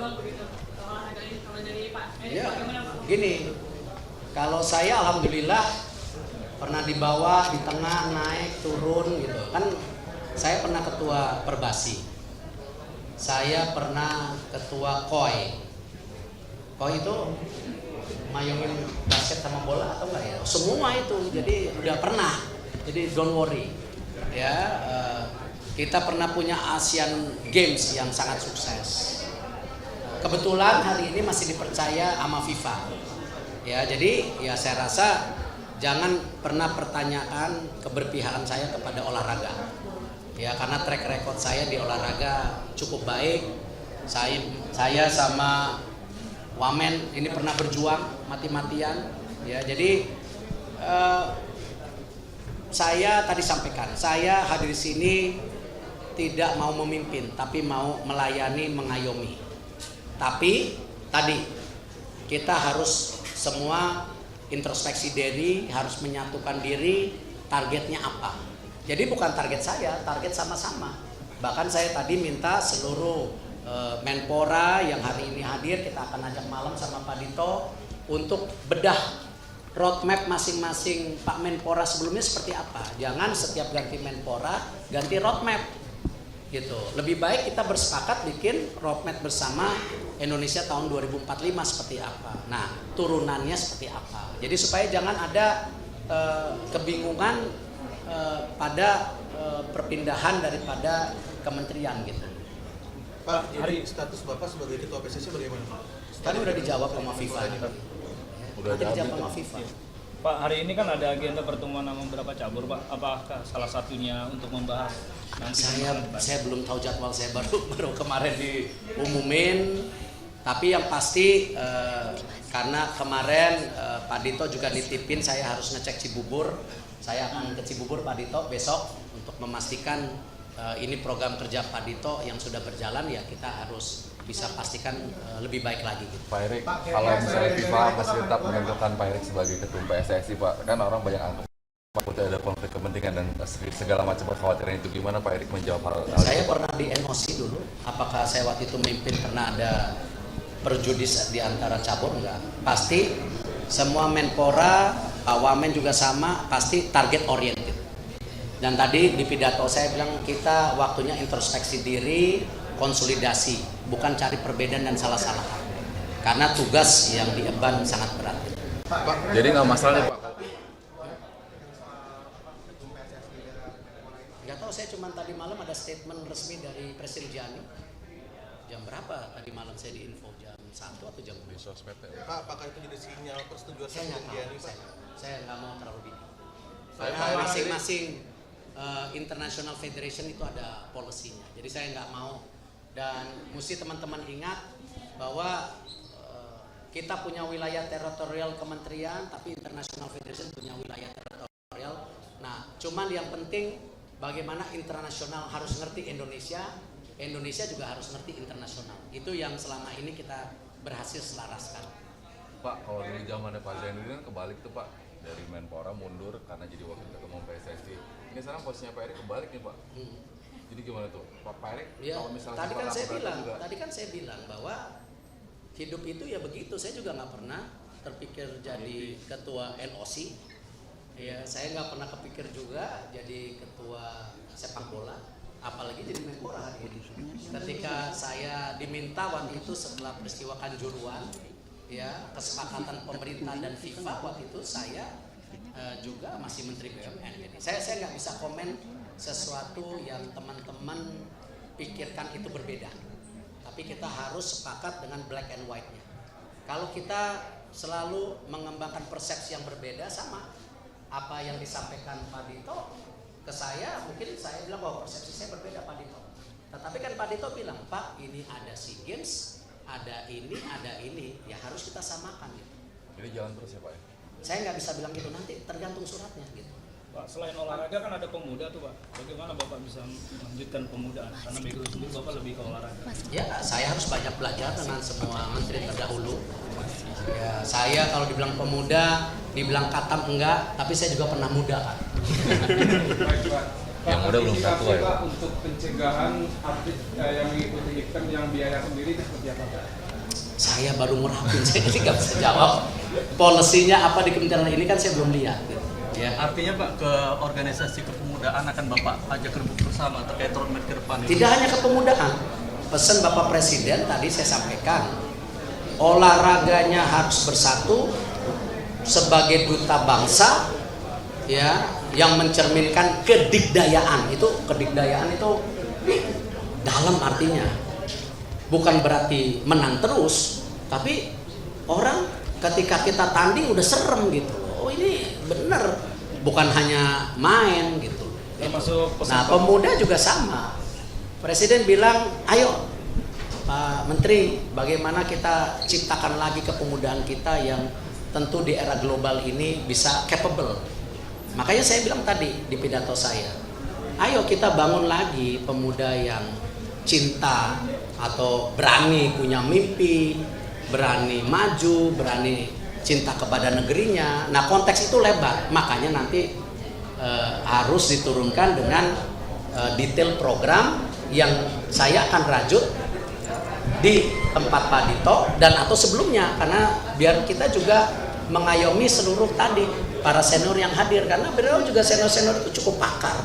berkembang begitu olahraga ini kalau dari Pak Erik Ya, bagaimana Pak? gini, kalau saya alhamdulillah pernah dibawa di tengah, naik, turun gitu kan. Saya pernah ketua Perbasi, saya pernah ketua KOI. KOI itu mayungin basket sama bola atau enggak ya? Semua itu, jadi udah pernah. Jadi don't worry. Ya, kita pernah punya Asian Games yang sangat sukses. Kebetulan hari ini masih dipercaya sama FIFA. Ya, jadi ya saya rasa jangan pernah pertanyakan keberpihakan saya kepada olahraga. Ya, karena track record saya di olahraga cukup baik. Saya sama Wamen ini pernah berjuang mati-matian. Ya, jadi saya tadi sampaikan, saya hadir di sini tidak mau memimpin, tapi mau melayani, mengayomi. Tapi tadi kita harus semua introspeksi diri, harus menyatukan diri, targetnya apa. Jadi bukan target saya, target sama-sama. Bahkan saya tadi minta seluruh Menpora yang hari ini hadir, kita akan ajak malam sama Pak Dito untuk bedah roadmap masing-masing Pak Menpora sebelumnya seperti apa. Jangan setiap ganti Menpora ganti roadmap gitu. Lebih baik kita bersepakat bikin roadmap bersama Indonesia tahun 2045 seperti apa. Nah, turunannya seperti apa. Jadi supaya jangan ada kebingungan pada perpindahan daripada kementerian gitu. Pak, hari status Bapak sebagai Ketua PSSI bagaimana Pak? Tadi udah dijawab sama FIFA. Nanti dijawab sama FIFA. Pak, hari ini kan ada agenda pertemuan sama beberapa cabur, Pak. Apakah salah satunya untuk membahas nanti? Saya belum tahu jadwal, saya baru kemarin diumumin. Tapi yang pasti karena kemarin Pak Dito juga nitipin saya harus ngecek Cibubur. Saya akan ke Cibubur Pak Dito besok untuk memastikan ini program kerja Pak Dito yang sudah berjalan, ya kita harus bisa pastikan lebih baik lagi gitu. Pak Erik, kalau misalnya FIFA masih tetap menentukan Pak Erik sebagai ketua PSSI, Pak, kan orang banyak anggap Pak ada konflik kepentingan dan segala macam kekhawatiran itu, gimana Pak Erik menjawab hal itu? Saya pernah di NOC dulu, apakah saya waktu itu memimpin pernah ada perjudis di antara cabur? Enggak. Pasti semua Menpora, Pak Wamen juga sama, pasti target oriented. Dan tadi di pidato saya bilang kita waktunya introspeksi diri, konsolidasi, bukan cari perbedaan dan salah-salah. Karena tugas yang diemban sangat berat. Jadi nggak masalah nih Pak? Nggak tahu, saya cuma tadi malam ada statement resmi dari Presiden Gianni. Jam berapa tadi malam saya diinfo? Jam 1 atau jam 2? Di sosmed ya. Pak, apakah itu jadi sinyal persetujuan Saya nggak Presiden tahu, Gianni, Pak? saya nggak mau terlalu dini. Saya Karena masing-masing International Federation itu ada polisinya. Jadi saya nggak mau, dan mesti teman-teman ingat bahwa kita punya wilayah teritorial kementerian, tapi International Federation punya wilayah teritorial. Nah, cuman yang penting bagaimana internasional harus ngerti Indonesia, Indonesia juga harus ngerti internasional. Itu yang selama ini kita berhasil selaraskan. Pak, kalau dulu zamannya Pak Zainuddin kan kebalik tuh Pak, dari Menpora mundur karena jadi wakil ketua PSSI. Ini sekarang posisinya Pak Erik kebalik nih Pak. Jadi gimana tuh Pak Erik? Ya, Kalau misalnya tadi kan juga, saya bilang bahwa hidup itu ya begitu. Saya juga nggak pernah terpikir jadi ketua NOC. Ya, saya nggak pernah kepikir juga jadi ketua sepak bola, apalagi jadi Menpora hari ini. Ketika saya diminta waktu itu setelah peristiwa Kanjuruhan, ya kesepakatan pemerintah dan FIFA, waktu itu saya juga masih Menteri BUMN. Jadi saya nggak bisa komen sesuatu yang teman-teman pikirkan itu berbeda. Tapi kita harus sepakat dengan black and white-nya. Kalau kita selalu mengembangkan persepsi yang berbeda, sama apa yang disampaikan Pak Dito ke saya, mungkin saya bilang bahwa persepsi saya berbeda Pak Dito. Tetapi kan Pak Dito bilang, Pak ini ada SEA Games, ada ini, ya harus kita samakan gitu. jadi jalan terus ya Pak ya? Saya nggak bisa bilang gitu, nanti tergantung suratnya gitu. Pak, selain olahraga kan ada pemuda tuh Pak. Bagaimana Bapak bisa melanjutkan pemudaan? Karena background sendiri Bapak lebih ke olahraga. Ya, saya harus banyak belajar dengan semua menteri terdahulu. Ya, saya kalau dibilang pemuda, dibilang katam enggak, tapi saya juga pernah muda kan. Yang muda belum satu ya, Pak. Untuk pencegahan atlet yang mengikuti event yang biaya sendiri itu seperti apa, Pak? Saya baru merapin, saya jadi nggak bisa jawab. Polisinya apa di kementerian ini kan saya belum lihat. Gitu. Ya. Artinya Pak, ke organisasi kepemudaan akan Bapak ajak rembuk bersama terkait roadmap ke depan. Tidak hanya kepemudaan, pesan Bapak Presiden tadi saya sampaikan, olahraganya harus bersatu sebagai duta bangsa, ya, yang mencerminkan kedikdayaan. Itu kedikdayaan itu dalam artinya, bukan berarti menang terus, tapi orang ketika kita tanding udah serem gitu. Oh ini bener, bukan hanya main gitu. Termasuk Nah pemuda juga sama. Presiden bilang, ayo Pak Menteri, bagaimana kita ciptakan lagi kepemudaan kita yang tentu di era global ini bisa capable. Makanya saya bilang tadi di pidato saya, ayo kita bangun lagi pemuda yang cinta atau berani punya mimpi, berani maju, berani cinta kepada negerinya. Nah konteks itu lebar, makanya nanti harus diturunkan dengan detail program yang saya akan rajut di tempat Pak Dito dan atau sebelumnya, karena biar kita juga mengayomi seluruh tadi para senior yang hadir, karena beliau juga senior-senior itu cukup pakar.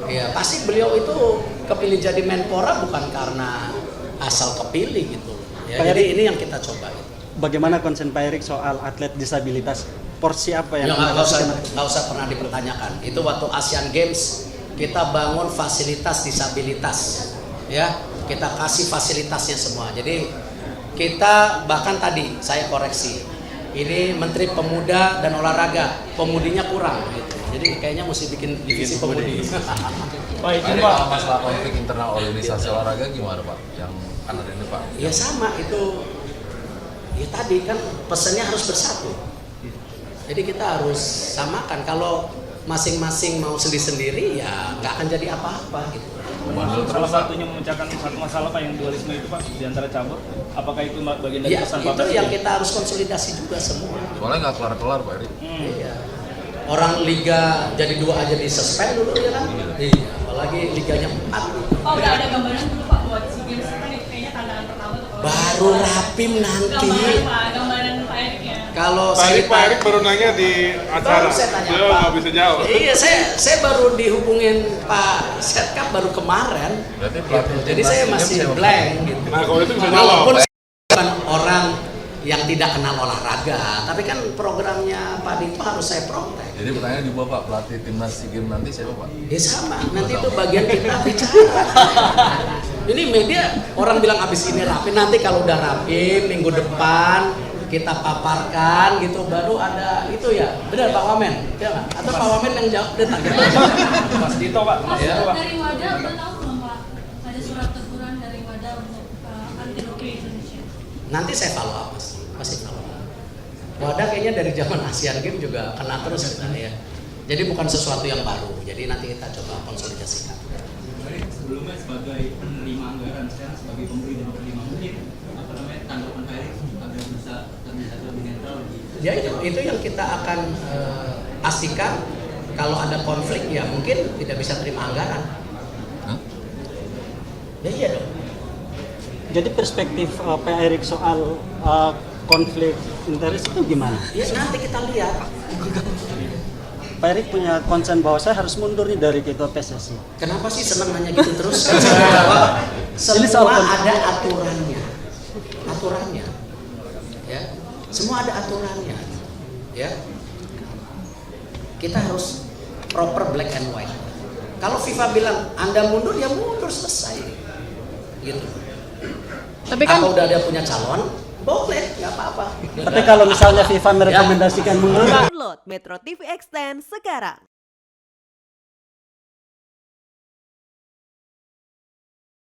Ya pasti beliau itu kepilih jadi Menpora bukan karena asal kepilih gitu. Ya, jadi ini yang kita coba. Bagaimana konsen Pak Erik soal atlet disabilitas? Porsi apa yang nggak usah pernah dipertanyakan. Itu waktu Asian Games kita bangun fasilitas disabilitas, ya kita kasih fasilitasnya semua. Jadi kita bahkan tadi saya koreksi, ini Menteri Pemuda dan Olahraga, pemudinya kurang. Gitu. Jadi kayaknya mesti bikin divisi pemudi. Pak, izin Pak, Pak. kalau masalah konflik internal organisasi olahraga gimana Pak? Yang kan ada ini Pak. Ya sama itu. Ya tadi kan pesannya harus bersatu. Jadi kita harus samakan. Kalau masing-masing mau sendiri-sendiri ya nggak akan jadi apa-apa gitu. Salah satunya memecahkan satu masalah Pak yang dualisme itu Pak di antara cabur. Apakah itu bagian dari Ya pesan Pak itu Presiden? yang kita harus konsolidasi juga semua. Soalnya nggak kelar-kelar Pak Erik. Iya. Orang liga jadi 2 aja di suspend dulu ya kan? Iya. Apalagi liganya 4. Oh udah ada gambaran dulu Pak buat SEA Games kan itu kayaknya tantangan pertama tuh. Baru rapim nanti. Gambaran Pak Erik ya. Kalau Pak Erik baru nanya di acara, Baru saya tanya, beliau Pak. nggak bisa jawab. Iya, saya baru dihubungin Pak Setkap baru kemarin. Berarti Gitu. pelatih Jadi timnas saya SEA masih Games siapa, Pak? blank gitu. Nah kalau itu bisa jawab. Walaupun saya bukan orang yang tidak kenal olahraga, tapi kan programnya Pak Dito harus saya protek. Jadi pertanyaan di bawah Pak, pelatih timnas SEA Games nanti siapa Pak? Ya sama, nanti itu bagian kita bicara. Ini media orang bilang abis ini rapi, nanti kalau udah rapi minggu depan kita paparkan gitu, baru ada itu ya, benar Pak Wamen, ya nggak? Atau Pak Wamen yang jawab deta gitu. Mas Dito Pak. Mas Ya. dari Wadah udah tahu belum Pak? Ada surat teguran dari Wadah untuk anti doping Indonesia. Nanti saya follow up pasti follow up. Wadah kayaknya dari zaman Asian Games juga kena terus kita ya. Jadi bukan sesuatu yang baru. Jadi nanti kita coba konsolidasikan. Sebelumnya sebagai penerima anggaran, sekarang sebagai pemberi dan penerima mungkin apa namanya tanggapan Pak Erik agar bisa terlihat lebih netral di. Ya itu yang kita akan pastikan. Kalau ada konflik ya mungkin tidak bisa terima anggaran. Hah? Ya iya dong. Jadi perspektif Pak Erik soal konflik interest itu gimana? Ya nanti kita lihat. Pak Erik punya concern bahwa saya harus mundur nih dari ketua PSSI. Kenapa sih senang nanya gitu terus? Kan saya jawab, Ini soal semua konflik. ada aturannya. Aturannya. Ya. Semua ada aturannya. Ya. Kita harus proper black and white. Kalau FIFA bilang Anda mundur, ya mundur selesai. Gitu. Tapi kan Apa udah ada punya calon? Boleh, nggak apa-apa. Tapi kalau misalnya FIFA merekomendasikan mundur, Download Metro TV Extend sekarang.